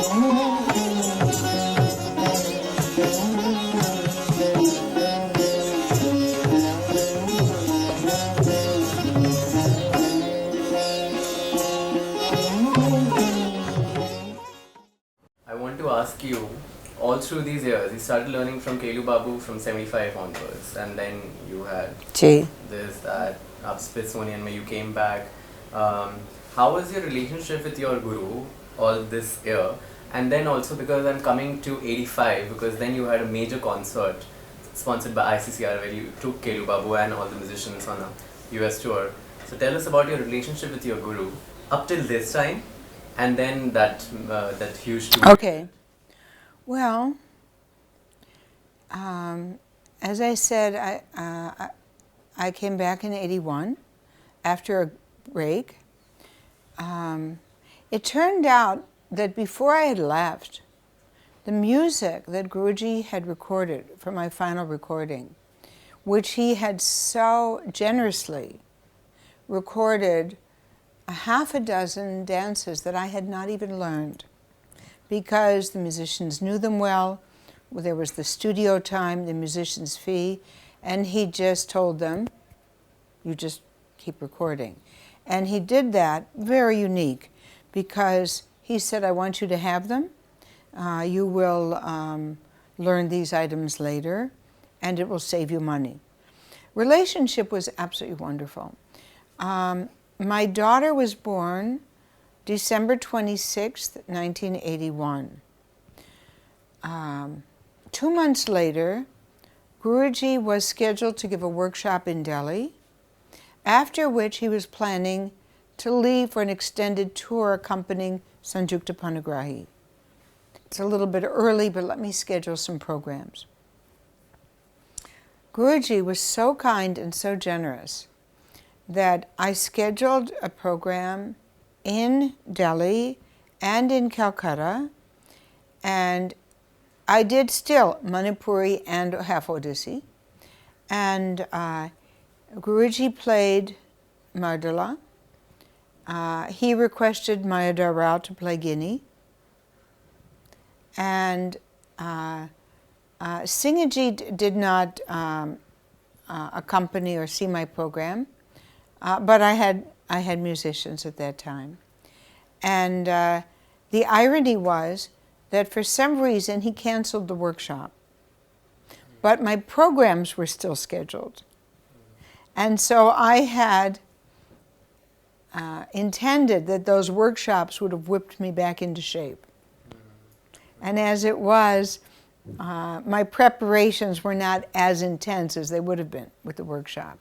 I want to ask you, all through these years, you started learning from Kelu Babu from 75 onwards, and then you had this, that, up Smithsonian where you came back. How was your relationship with your guru all this year? And then also, because I'm coming to 85, because then you had a major concert sponsored by ICCR where you took Kelu Babu and all the musicians on a US tour. So tell us about your relationship with your guru up till this time, and then that huge tour. Okay. Well, as I said, I came back in '81 after a break. It turned out that before I had left, the music that Guruji had recorded for my final recording, which he had so generously recorded a half a dozen dances that I had not even learned, because the musicians knew them well. There was the studio time, the musician's fee, and he just told them, you just keep recording. And he did that, very unique, because he said, I want you to have them. You will learn these items later, and it will save you money. Relationship was absolutely wonderful. My daughter was born December 26th, 1981. 2 months later, Guruji was scheduled to give a workshop in Delhi, after which he was planning to leave for an extended tour accompanying Sanjukta Panigrahi. It's a little bit early, but let me schedule some programs. Guruji was so kind and so generous that I scheduled a program in Delhi and in Calcutta, and I did still Manipuri and half Odissi, and Guruji played Mardala. He requested Mayadhar Rao to play Guinea, and Singaji did not accompany or see my program, but I had musicians at that time. And the irony was that for some reason he canceled the workshop, but my programs were still scheduled. And so I had intended that those workshops would have whipped me back into shape. And as it was, my preparations were not as intense as they would have been with the workshop.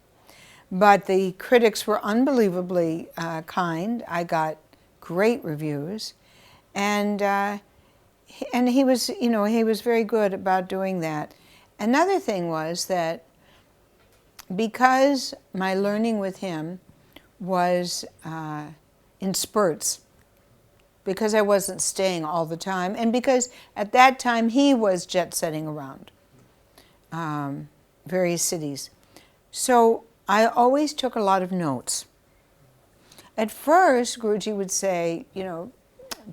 But the critics were unbelievably kind. I got great reviews, and he was, he was very good about doing that. Another thing was that because my learning with him was in spurts, because I wasn't staying all the time, and because at that time he was jet-setting around various cities. So I always took a lot of notes. At first, Guruji would say,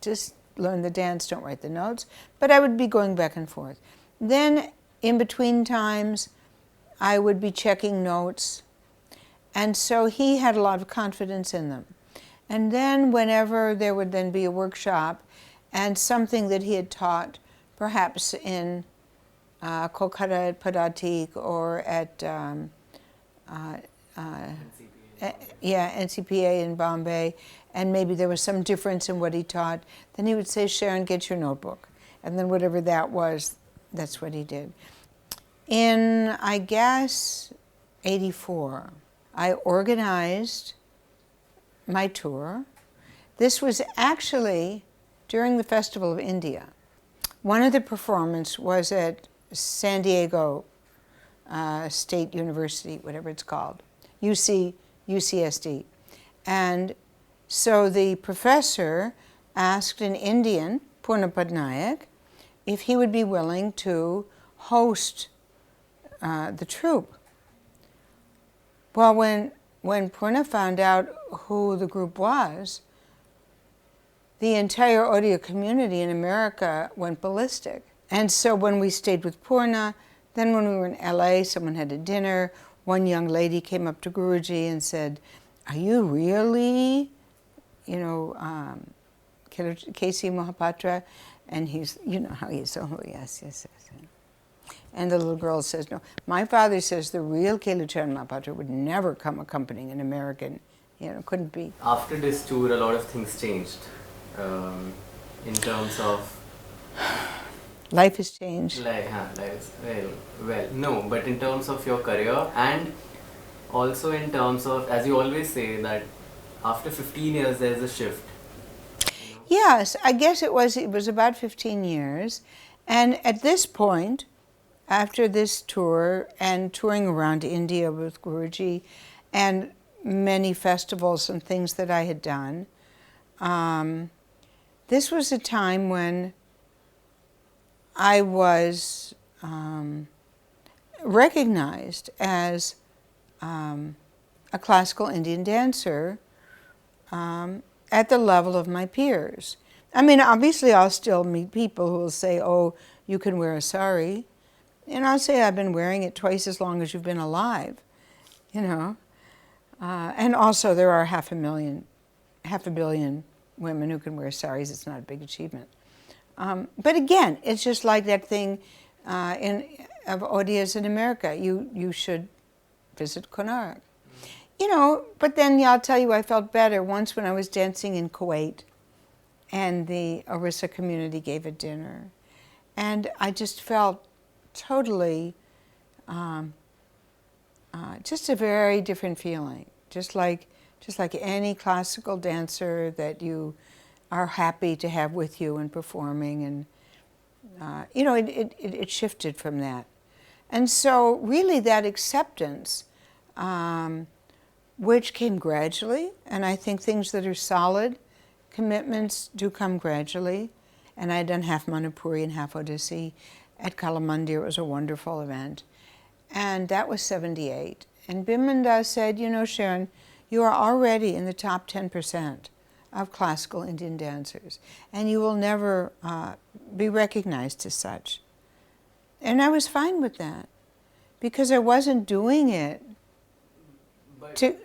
just learn the dance, don't write the notes, but I would be going back and forth. Then, in between times, I would be checking notes, and so he had a lot of confidence in them. And then whenever there would then be a workshop and something that he had taught, perhaps in Kolkata at Padatik or at NCPA in Bombay, and maybe there was some difference in what he taught, then he would say, Sharon, get your notebook. And then whatever that was, that's what he did. In, I guess, '84, I organized my tour. This was actually during the Festival of India. One of the performances was at San Diego State University, whatever it's called, UCSD. And so the professor asked an Indian, Purna Patnaik, if he would be willing to host the troupe. Well, when Purna found out who the group was, the entire Odia community in America went ballistic. And so when we stayed with Purna, then when we were in LA, someone had a dinner. One young lady came up to Guruji and said, "Are you really, Kelucharan Mohapatra?" And he's, you know how he's, oh, yes, yes, yes. And the little girl says, "No, my father says the real Kelucharan Mohapatra would never come accompanying an American. Couldn't be." After this tour, a lot of things changed in terms of... Life has changed. No, but in terms of your career, and also in terms of, as you always say, that after 15 years there's a shift. Yes, I guess it was about 15 years. And at this point, after this tour and touring around India with Guruji and many festivals and things that I had done, this was a time when I was recognized as a classical Indian dancer at the level of my peers. I mean, obviously I'll still meet people who will say, "Oh, you can wear a sari." And I'll say, "I've been wearing it twice as long as you've been alive," And also there are half a billion women who can wear saris. It's not a big achievement. But again, it's just like that thing of Odiyas in America. You should visit Konark. But then I'll tell you, I felt better once when I was dancing in Kuwait and the Orissa community gave a dinner. And I just felt totally, just a very different feeling. Just like any classical dancer that you are happy to have with you and performing. And, it shifted from that. And so really that acceptance, which came gradually, and I think things that are solid commitments do come gradually. And I had done half Manipuri and half Odissi at Kalamandir. It was a wonderful event. And that was 78. And Bimanda said, "Sharon, you are already in the top 10% of classical Indian dancers, and you will never be recognized as such." And I was fine with that, because I wasn't doing it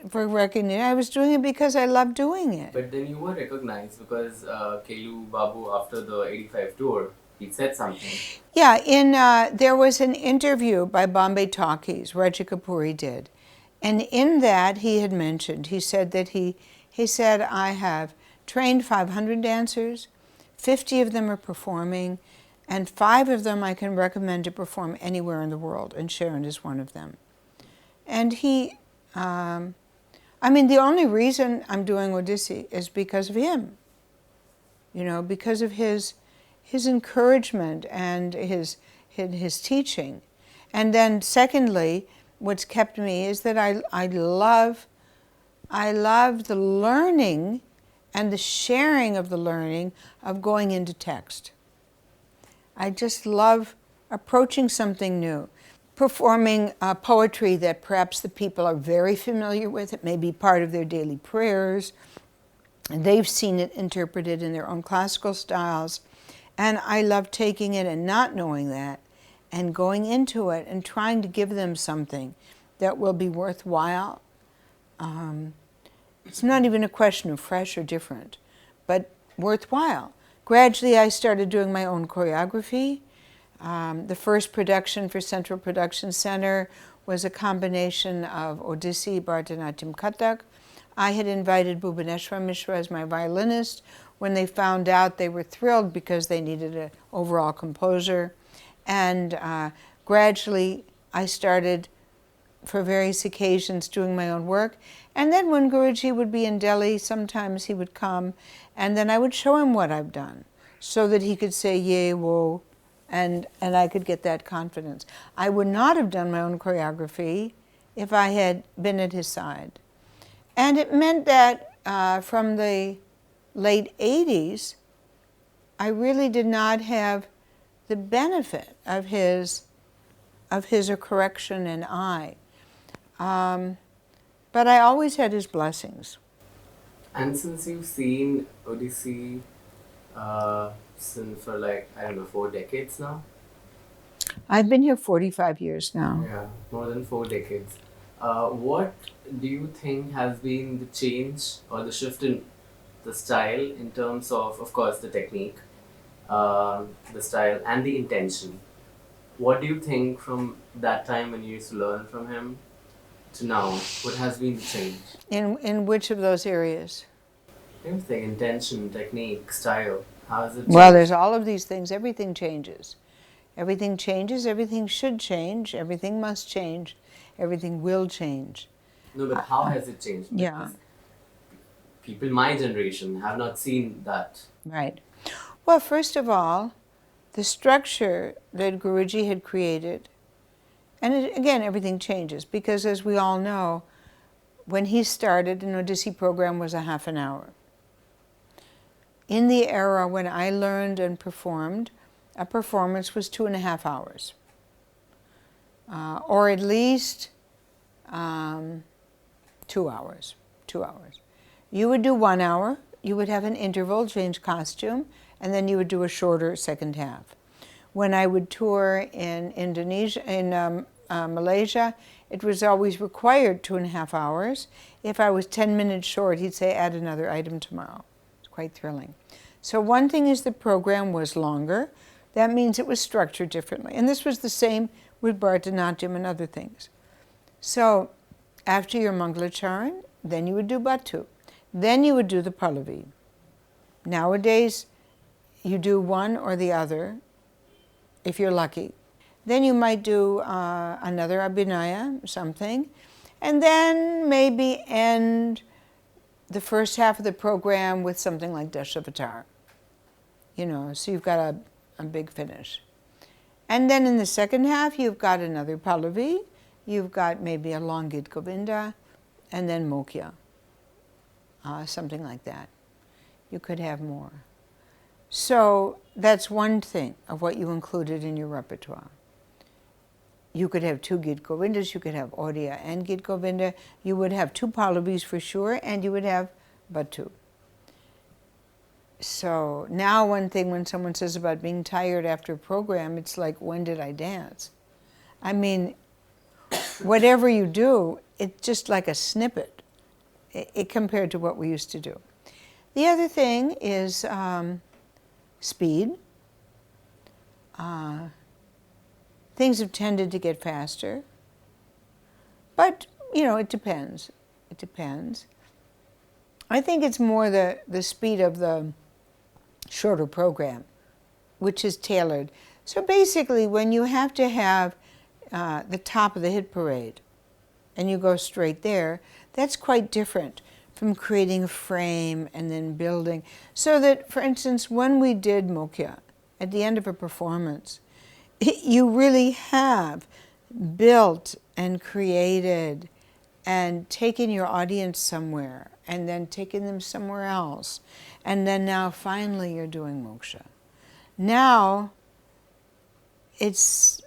for recognition. I was doing it because I loved doing it. But then you were recognized because Kelu Babu, after the 85 tour, he said something. Yeah, there was an interview by Bombay Talkies, Raja Kapuri did. And in that he had mentioned, he said that he said, "I have trained 500 dancers, 50 of them are performing, and 5 of them I can recommend to perform anywhere in the world, and Sharon is one of them." And the only reason I'm doing Odissi is because of him, because of his encouragement and his teaching. And then secondly, what's kept me is that I love the learning and the sharing of the learning of going into text. I just love approaching something new, performing poetry that perhaps the people are very familiar with. It may be part of their daily prayers, and they've seen it interpreted in their own classical styles. And I love taking it and not knowing that, and going into it and trying to give them something that will be worthwhile. It's not even a question of fresh or different, but worthwhile. Gradually, I started doing my own choreography. The first production for Central Production Center was a combination of Odissi, Bharatanatyam, Kathak. I had invited Bhubaneswar Mishra as my violinist. When they found out, they were thrilled because they needed an overall composer. And gradually, I started, for various occasions, doing my own work. And then when Guruji would be in Delhi, sometimes he would come, and then I would show him what I've done, so that he could say, "Ye, wo," and I could get that confidence. I would not have done my own choreography if I had been at his side. And it meant that from the late 80s, I really did not have the benefit of his correction and eye. But I always had his blessings. And since you've seen Odissi since for like, I don't know, 4 decades now. I've been here 45 years now. Yeah, more than 4 decades. What do you think has been the change or the shift in the style in terms of course, the technique, the style, and the intention? What do you think from that time when you used to learn from him to now? What has been the change? In which of those areas? Everything, intention, technique, style. How has it changed? Well, there's all of these things. Everything changes. Everything changes. Everything should change. Everything must change. Everything will change. No, but how has it changed? Yeah. Because people my generation have not seen that. Right. Well, first of all, the structure that Guruji had created, and again, everything changes, because as we all know, when he started, an Odissi program was a half an hour. In the era when I learned and performed, a performance was 2.5 hours. Or at least 2 hours. 2 hours. You would do 1 hour, you would have an interval, change costume, and then you would do a shorter second half. When I would tour in Indonesia, in Malaysia, it was always required 2.5 hours. If I was 10 minutes short, he'd say, add another item tomorrow. It's quite thrilling. So one thing is the program was longer. That means it was structured differently. And this was the same with Bharatanatyam and other things. So after your Mangalacharan, then you would do Batu. Then you would do the Pallavi. Nowadays, you do one or the other, if you're lucky. Then you might do another Abhinaya, something, and then maybe end the first half of the program with something like Dashavatar. You know, so you've got a big finish. And then in the second half, you've got another Pallavi, you've got maybe a long Git Govinda, and then Mokhya, something like that. You could have more. So that's one thing of what you included in your repertoire. You could have 2 Git Govindas, you could have Odia and Git Govinda, you would have 2 Pallavis for sure, and you would have Batu. So now one thing when someone says about being tired after a program, it's like, when did I dance? I mean, whatever you do, it's just like a snippet compared to what we used to do. The other thing is speed. Things have tended to get faster. But, you know, it depends. It depends. I think it's more the speed of the shorter program, which is tailored. So basically, when you have to have the top of the hit parade, and you go straight there, that's quite different from creating a frame and then building. So that, for instance, when we did Mokhya, at the end of a performance, you really have built and created and taken your audience somewhere and then taken them somewhere else. And then now finally you're doing moksha. Now it's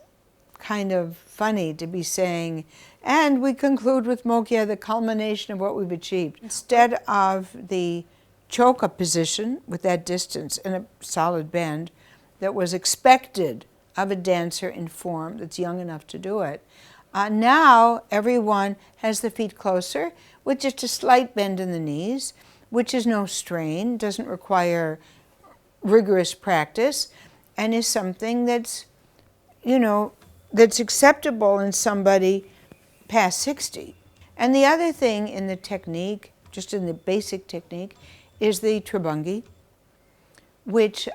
kind of funny to be saying, and we conclude with mokhya, the culmination of what we've achieved. Instead of the choka position with that distance and a solid bend that was expected of a dancer in form that's young enough to do it, now everyone has the feet closer with just a slight bend in the knees, which is no strain, doesn't require rigorous practice, and is something that's, you know, that's acceptable in somebody past 60. And the other thing in the technique, just in the basic technique, is the Tribhangi, which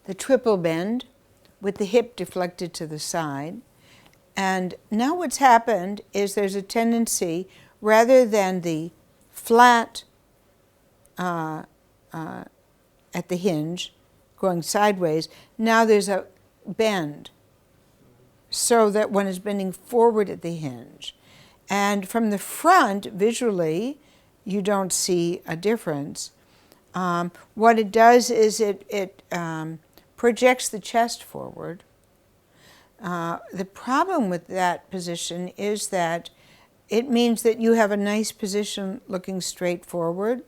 the triple bend with the hip deflected to the side. And now what's happened is there's a tendency, rather than the flat at the hinge going sideways, now there's a bend, so that one is bending forward at the hinge. And from the front, visually, you don't see a difference. What it does is it projects the chest forward. The problem with that position is that it means that you have a nice position looking straight forward,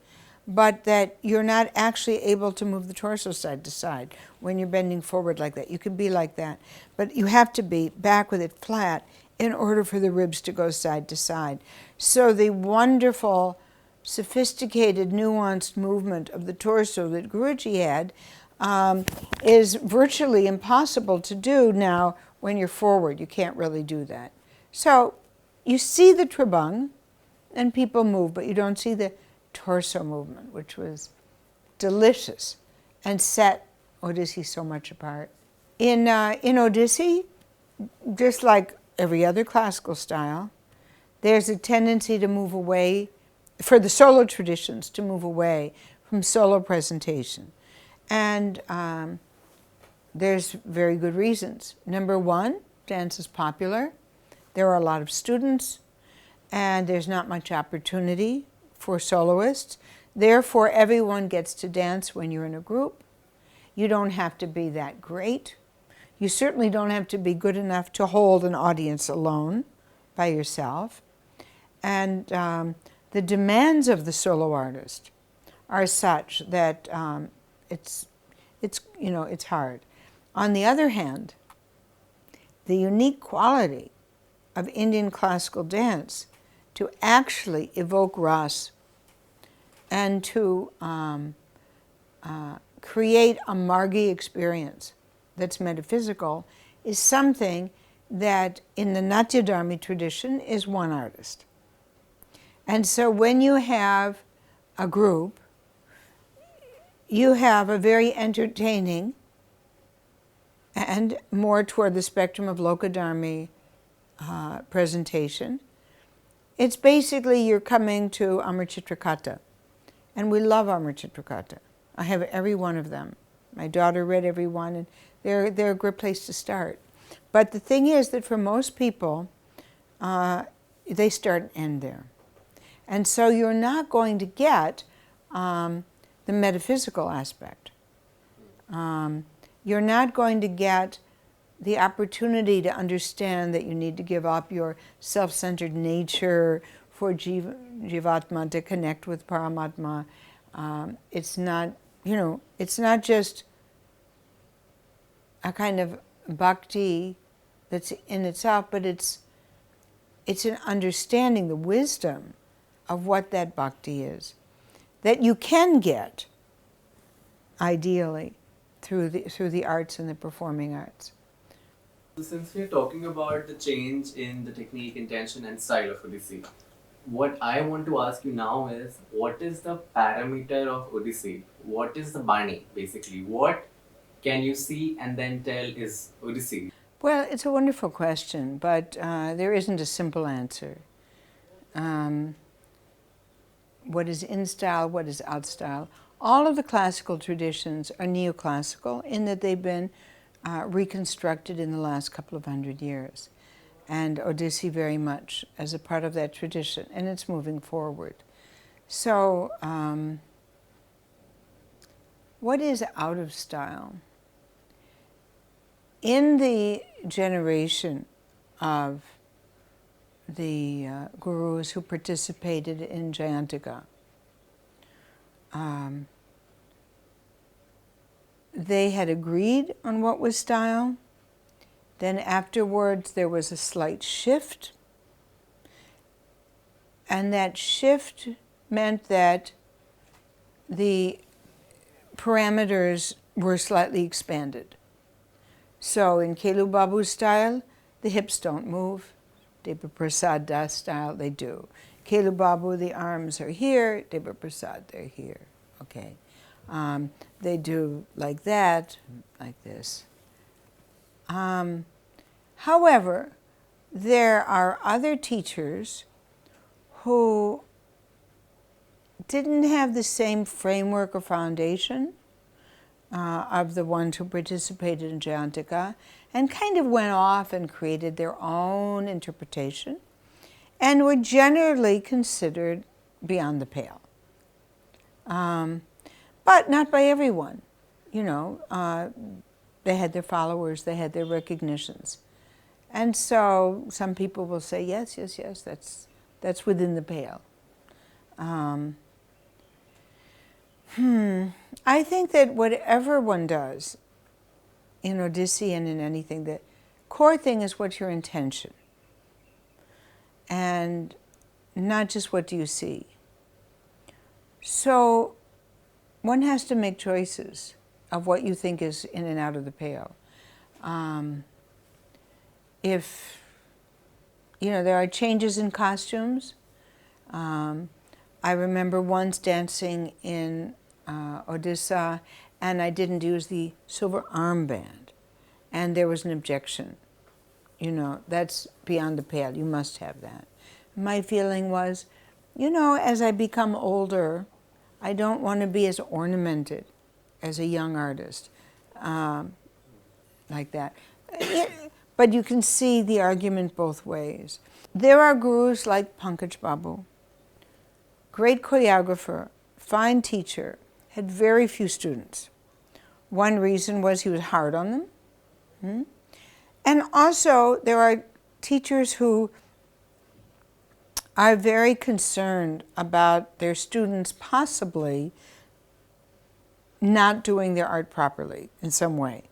but that you're not actually able to move the torso side to side when you're bending forward like that. You can be like that, but you have to be back with it flat in order for the ribs to go side to side. So the wonderful, sophisticated, nuanced movement of the torso that Guruji had is virtually impossible to do now when you're forward. You can't really do that. So you see the tribung and people move, but you don't see the torso movement, which was delicious and set Odissi so much apart. In Odissi, just like every other classical style, there's a tendency to move away, for the solo traditions, to move away from solo presentation. And there's very good reasons. Number one, dance is popular. There are a lot of students, and there's not much opportunity for soloists. Therefore, everyone gets to dance when you're in a group. You don't have to be that great. You certainly don't have to be good enough to hold an audience alone by yourself. And the demands of the solo artist are such that it's hard. On the other hand, the unique quality of Indian classical dance to actually evoke ras and to create a margi experience that's metaphysical is something that in the Natyadharmi tradition is one artist. And so when you have a group, you have a very entertaining and more toward the spectrum of Lokadharmi presentation. It's basically you're coming to Amar Chitrakatha. And we love Amar Chitrakatha. I have every one of them. My daughter read every one, and they're a great place to start. But the thing is that for most people, they start and end there. And so you're not going to get the metaphysical aspect. You're not going to get the opportunity to understand that you need to give up your self-centered nature for Jivatma to connect with Paramatma. It's not, it's not just a kind of bhakti that's in itself, but it's an understanding, the wisdom of what that bhakti is, that you can get, ideally, through the arts and the performing arts. Since we're talking about the change in the technique, intention, and style of Odissi, what I want to ask you now is, what is the parameter of Odissi? What is the Bani, basically? What can you see and then tell is Odissi? Well, it's a wonderful question, but there isn't a simple answer. What is in style, what is out style? All of the classical traditions are neoclassical in that they've been reconstructed in the last couple of hundred years. And Odissi very much as a part of that tradition, and it's moving forward. So, what is out of style? In the generation of the gurus who participated in Jayantika, they had agreed on what was style. Then afterwards there was a slight shift, and that shift meant that the parameters were slightly expanded. So in Kelu Babu's style, the hips don't move. Deva Prasad Das style, they do. Kelu Babu, the arms are here. Deva Prasad, they're here. Okay. They do like that, like this. However, there are other teachers who didn't have the same framework or foundation of the ones who participated in Jayantika, and kind of went off and created their own interpretation, and were generally considered beyond the pale. But not by everyone. They had their followers, they had their recognitions. And so some people will say, yes, that's within the pale. I think that whatever one does in Odissi and in anything, the core thing is what's your intention, and not just what do you see. So one has to make choices of what you think is in and out of the pale. If, there are changes in costumes. I remember once dancing in Odisha, and I didn't use the silver armband, and there was an objection. That's beyond the pale. You must have that. My feeling was, as I become older, I don't want to be as ornamented as a young artist, like that. But you can see the argument both ways. There are gurus like Pankaj Babu, great choreographer, fine teacher, had very few students. One reason was he was hard on them. And also, there are teachers who are very concerned about their students possibly not doing their art properly in some way,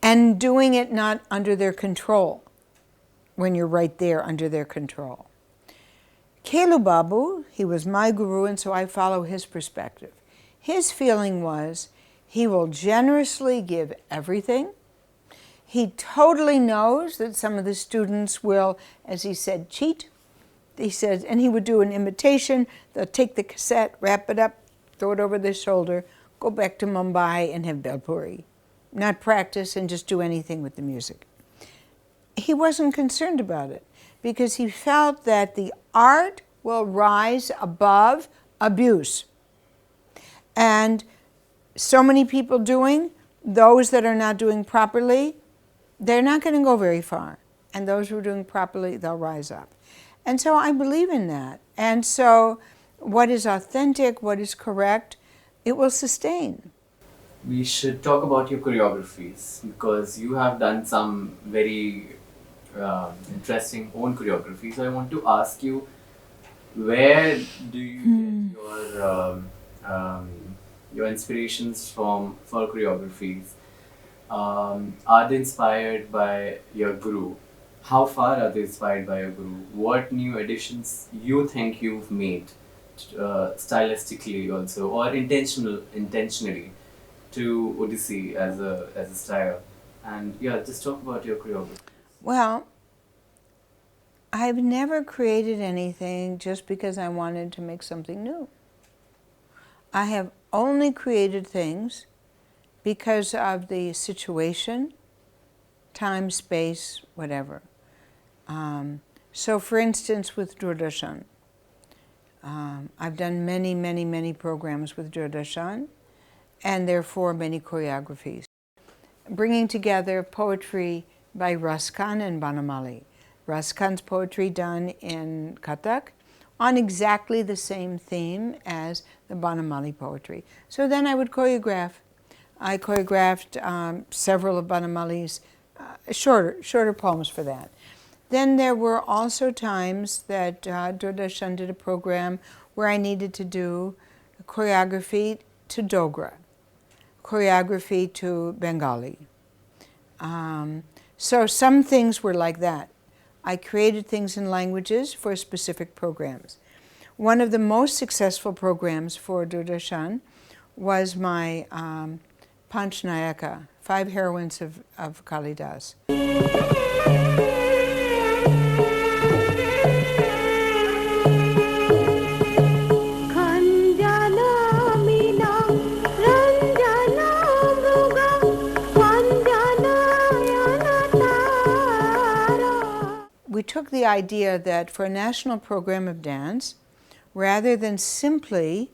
and doing it not under their control, when you're right there under their control. Kelu Babu, he was my guru, and so I follow his perspective. His feeling was he will generously give everything. He totally knows that some of the students will, as he said, cheat. He said, and he would do an imitation. They'll take the cassette, wrap it up, throw it over their shoulder, go back to Mumbai and have Belpuri. Not practice and just do anything with the music. He wasn't concerned about it because he felt that the art will rise above abuse. And so many people doing, those that are not doing properly, they're not going to go very far. And those who are doing properly, they'll rise up. And so I believe in that. And so what is authentic, what is correct, it will sustain. We should talk about your choreographies, because you have done some very interesting own choreography. So I want to ask you, where do you get your inspirations from for choreographies? Are they inspired by your guru? How far are they inspired by your guru? What new additions you think you've made stylistically also, or intentionally to Odissi as a style? And just talk about your choreography. Well, I've never created anything just because I wanted to make something new. I have only created things because of the situation, time, space, whatever. So for instance, with Doordarshan, I've done many, many, many programs with Doordarshan, and therefore many choreographies. Bringing together poetry by Raskan and Banamali. Raskan's poetry done in Kathak on exactly the same theme as the Banamali poetry. So then I would choreograph. I choreographed several of Banamali's shorter poems for that. Then there were also times that Doordarshan did a program where I needed to do choreography to Dogra, choreography to Bengali. So some things were like that. I created things in languages for specific programs. One of the most successful programs for Doordarshan was my Panchnayaka, 5 heroines of Kalidas. We took the idea that for a national program of dance, rather than simply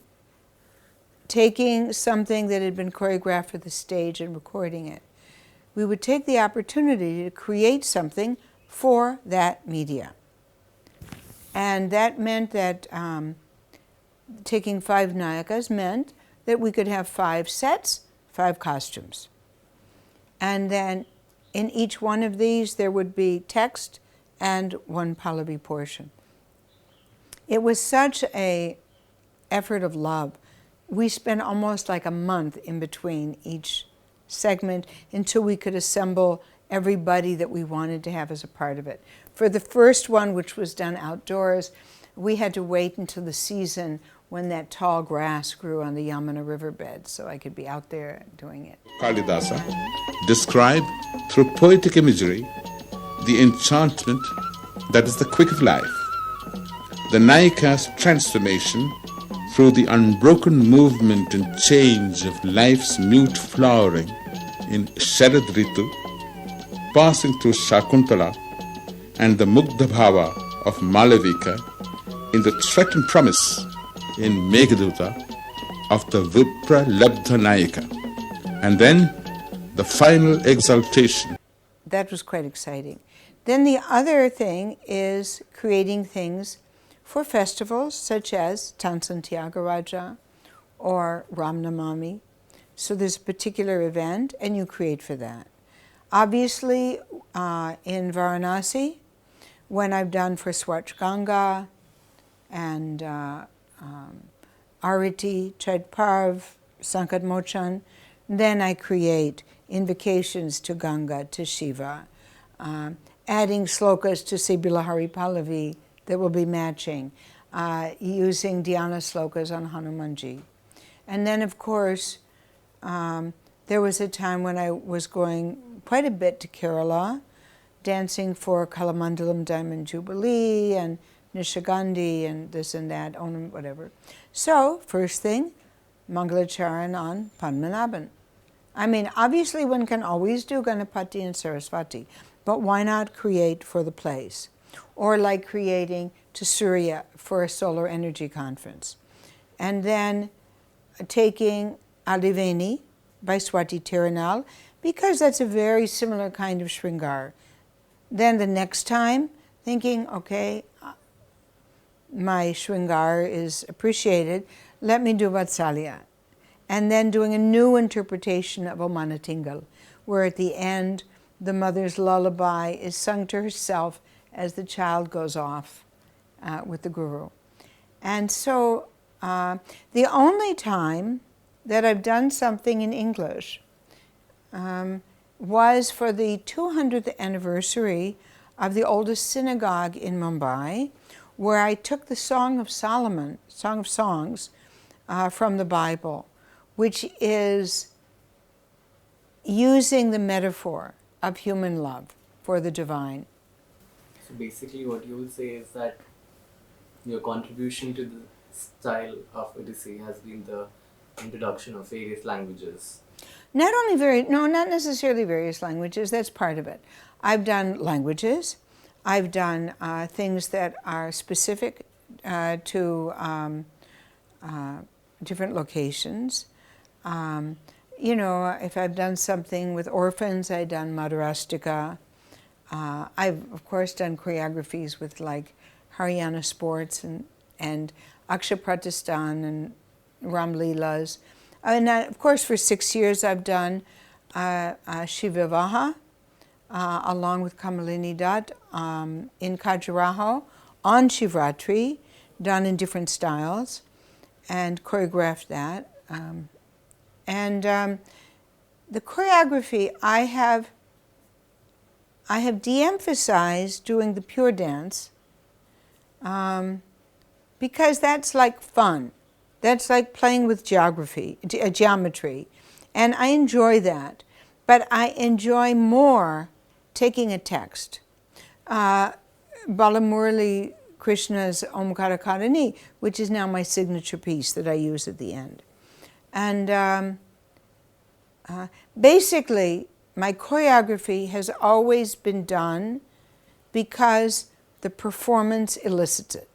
taking something that had been choreographed for the stage and recording it, we would take the opportunity to create something for that media. And that meant that taking 5 nayakas meant that we could have 5 sets, 5 costumes. And then in each one of these there would be text and 1 Pallavi portion. It was such an effort of love we spent almost like a month in between each segment until we could assemble everybody that we wanted to have as a part of it. For the first one, which was done outdoors, we had to wait until the season when that tall grass grew on the Yamuna riverbed, so I could be out there doing it. Kalidasa describe through poetic imagery the enchantment that is the quick of life, the Nayika's transformation through the unbroken movement and change of life's mute flowering in Sharad Ritu, passing through Shakuntala and the Mugdha Bhava of Malavika in the threatened promise in Meghaduta of the Vipra Labdha Nayika, and then the final exaltation. That was quite exciting. Then the other thing is creating things for festivals such as Tansan Tyagaraja or Ramnamami. So there's a particular event and you create for that. Obviously in Varanasi, when I've done for Swachh Ganga and Arati, Chait Parv, Sankat Mochan, then I create invocations to Ganga, to Shiva, adding slokas to Sibilahari Pallavi that will be matching, using Dhyana slokas on Hanumanji. And then, of course, there was a time when I was going quite a bit to Kerala, dancing for Kalamandalam Diamond Jubilee and Nishagandhi and this and that, Onam, whatever. So, first thing, Mangalacharan on Padmanabhan. I mean, obviously one can always do Ganapati and Saraswati, but why not create for the place? Or like creating to Surya for a solar energy conference. And then taking Aliveni by Swati Tirunal, because that's a very similar kind of Shringar. Then the next time, thinking, okay, my Shringar is appreciated, let me do Vatsalya. And then doing a new interpretation of Omanatingal, where at the end, the mother's lullaby is sung to herself as the child goes off with the guru. And so the only time that I've done something in English was for the 200th anniversary of the oldest synagogue in Mumbai, where I took the Song of Solomon, Song of Songs, from the Bible, which is using the metaphor of human love for the divine. So basically what you will say is that your contribution to the style of Odissi has been the introduction of various languages. Not necessarily various languages, that's part of it. I've done languages, I've done things that are specific to different locations. You know, if I've done something with orphans, I've done Madhurastika. I've, of course, done choreographies with like Haryana sports and Akshapratistan and Ramleelas. And of course, for 6 years, I've done Shivivaha along with Kamalini Dutt in Khajuraho on Shivratri, done in different styles, and choreographed that. The choreography, I have de-emphasized doing the pure dance because that's like fun. That's like playing with geometry. And I enjoy that. But I enjoy more taking a text. Balamurali Krishna's Omkara Karani, which is now my signature piece that I use at the end. And basically, my choreography has always been done because the performance elicits it.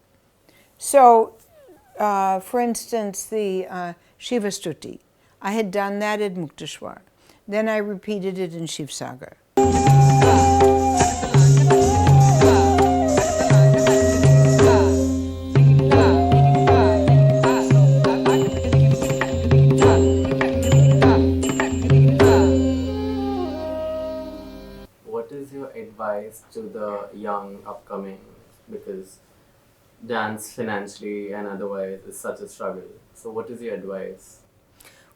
So, for instance, the Shiva Stuti, I had done that at Mukteshwar. Then I repeated it in Shivsagar. What is your advice to the young upcoming, because dance financially and otherwise is such a struggle? So what is your advice?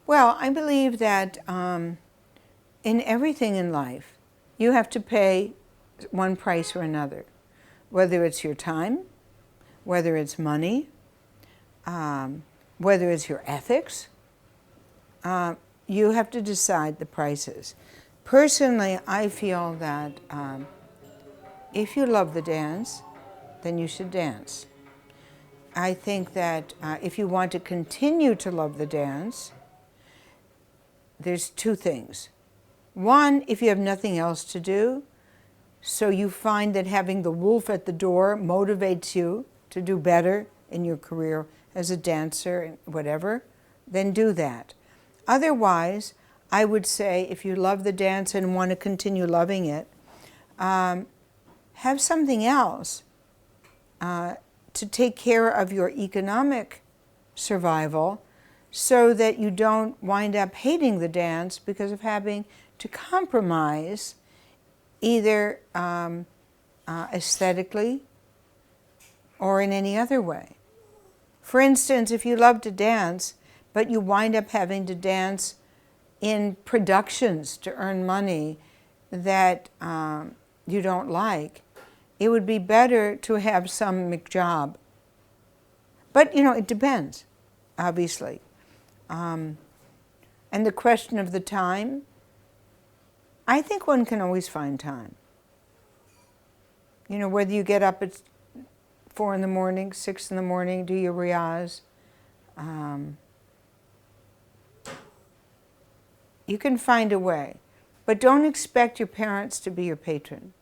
Well, I believe that in everything in life, you have to pay one price or another, whether it's your time, whether it's money, whether it's your ethics. You have to decide the prices. Personally, I feel that if you love the dance, then you should dance. I think that if you want to continue to love the dance, there's two things. One, if you have nothing else to do, so you find that having the wolf at the door motivates you to do better in your career as a dancer, whatever, then do that. Otherwise, I would say if you love the dance and want to continue loving it, have something else to take care of your economic survival so that you don't wind up hating the dance because of having to compromise either aesthetically or in any other way. For instance, if you love to dance, but you wind up having to dance in productions to earn money that you don't like, it would be better to have some job. But, it depends, obviously. And the question of the time, I think one can always find time. Whether you get up at 4 in the morning, 6 in the morning, do your riyaz. You can find a way. But don't expect your parents to be your patron.